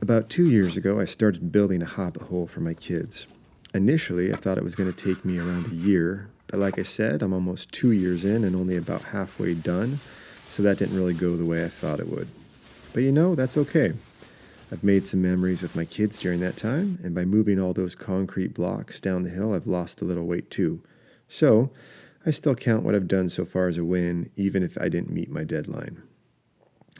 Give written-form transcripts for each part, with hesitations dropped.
About 2 years ago, I started building a Hobbit Hole for my kids. Initially, I thought it was going to take me around a year, but like I said, I'm almost 2 years in and only about halfway done, so that didn't really go the way I thought it would. But that's okay. I've made some memories with my kids during that time, and by moving all those concrete blocks down the hill, I've lost a little weight too. So, I still count what I've done so far as a win, even if I didn't meet my deadline.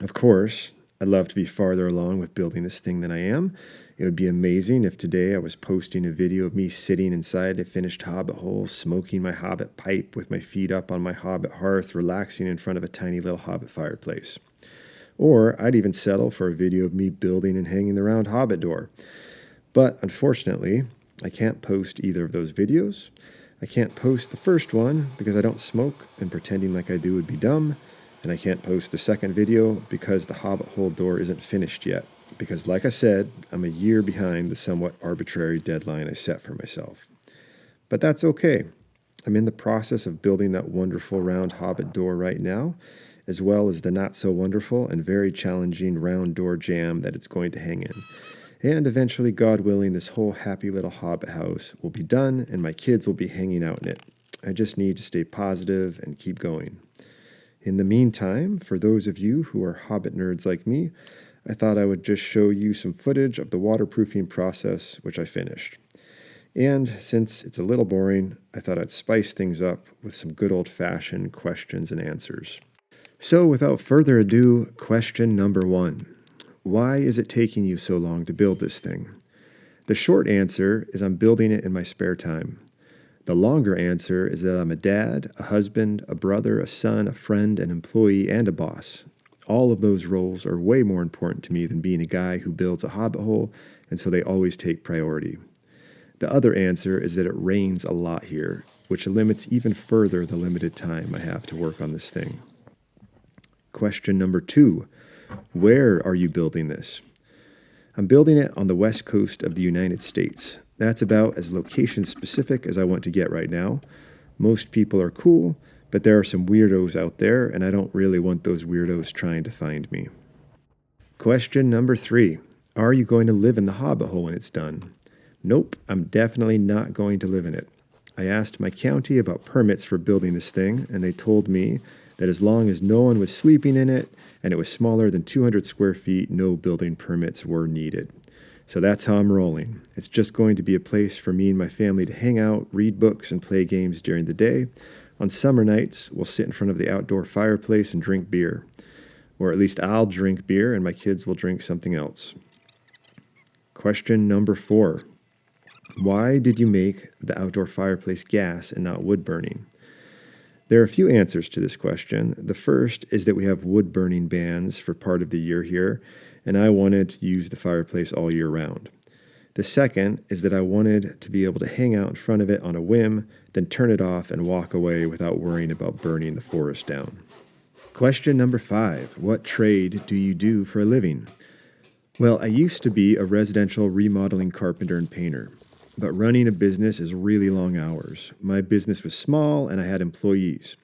Of course, I'd love to be farther along with building this thing than I am. It would be amazing if today I was posting a video of me sitting inside a finished Hobbit Hole, smoking my Hobbit pipe with my feet up on my Hobbit hearth, relaxing in front of a tiny little Hobbit fireplace. Or I'd even settle for a video of me building and hanging the round Hobbit Door. But unfortunately, I can't post either of those videos. I can't post the first one because I don't smoke and pretending like I do would be dumb. And I can't post the second video because the Hobbit Hole door isn't finished yet. Because like I said, I'm a year behind the somewhat arbitrary deadline I set for myself. But that's okay. I'm in the process of building that wonderful round Hobbit door right now, as well as the not so wonderful and very challenging round door jamb that it's going to hang in. And eventually, God willing, this whole happy little Hobbit house will be done and my kids will be hanging out in it. I just need to stay positive and keep going. In the meantime, for those of you who are Hobbit nerds like me, I thought I would just show you some footage of the waterproofing process, which I finished. And since it's a little boring, I thought I'd spice things up with some good old-fashioned questions and answers. So without further ado, question number 1. Why is it taking you so long to build this thing? The short answer is I'm building it in my spare time. The longer answer is that I'm a dad, a husband, a brother, a son, a friend, an employee, and a boss. All of those roles are way more important to me than being a guy who builds a Hobbit Hole, and so they always take priority. The other answer is that it rains a lot here, which limits even further the limited time I have to work on this thing. Question number 2. Where are you building this? I'm building it on the west coast of the United States. That's about as location-specific as I want to get right now. Most people are cool, but there are some weirdos out there, and I don't really want those weirdos trying to find me. Question number 3. Are you going to live in the Hobbit Hole when it's done? Nope, I'm definitely not going to live in it. I asked my county about permits for building this thing, and they told me that as long as no one was sleeping in it and it was smaller than 200 square feet, no building permits were needed. So that's how I'm rolling. It's just going to be a place for me and my family to hang out, read books, and play games during the day. On summer nights, we'll sit in front of the outdoor fireplace and drink beer. Or at least I'll drink beer and my kids will drink something else. Question number 4. Why did you make the outdoor fireplace gas and not wood burning? There are a few answers to this question. The first is that we have wood burning bans for part of the year here, and I wanted to use the fireplace all year round. The second is that I wanted to be able to hang out in front of it on a whim, then turn it off and walk away without worrying about burning the forest down. Question number 5. What trade do you do for a living? Well, I used to be a residential remodeling carpenter and painter. But running a business is really long hours. My business was small and I had employees.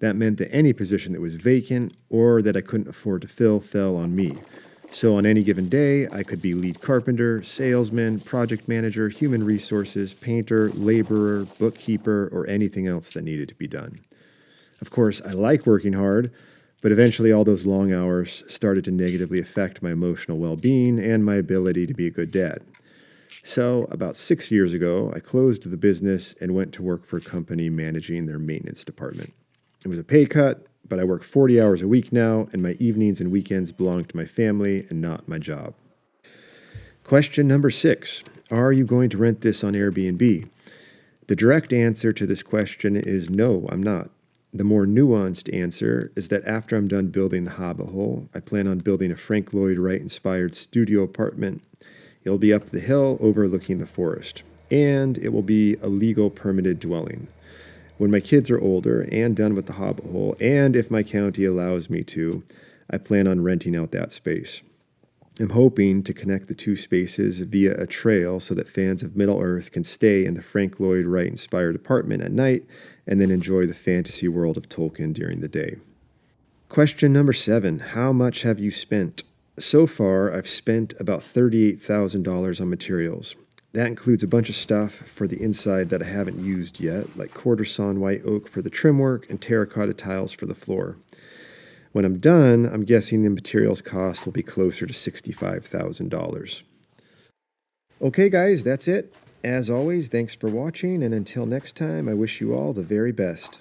That meant that any position that was vacant or that I couldn't afford to fill fell on me. So on any given day, I could be lead carpenter, salesman, project manager, human resources, painter, laborer, bookkeeper, or anything else that needed to be done. Of course, I like working hard, but eventually all those long hours started to negatively affect my emotional well-being and my ability to be a good dad. So about 6 years ago, I closed the business and went to work for a company managing their maintenance department. It was a pay cut, but I work 40 hours a week now, and my evenings and weekends belong to my family and not my job. Question number 6. Are you going to rent this on Airbnb? The direct answer to this question is no, I'm not. The more nuanced answer is that after I'm done building the Hobbit Hole, I plan on building a Frank Lloyd Wright-inspired studio apartment. It'll be up the hill overlooking the forest, and it will be a legal permitted dwelling. When my kids are older and done with the Hobbit Hole, and if my county allows me to, I plan on renting out that space. I'm hoping to connect the two spaces via a trail so that fans of Middle-earth can stay in the Frank Lloyd Wright-inspired apartment at night and then enjoy the fantasy world of Tolkien during the day. Question number 7. How much have you spent? So far, I've spent about $38,000 on materials. That includes a bunch of stuff for the inside that I haven't used yet, like quarter sawn white oak for the trim work and terracotta tiles for the floor. When I'm done, I'm guessing the materials cost will be closer to $65,000. Okay, guys, that's it. As always, thanks for watching, and until next time, I wish you all the very best.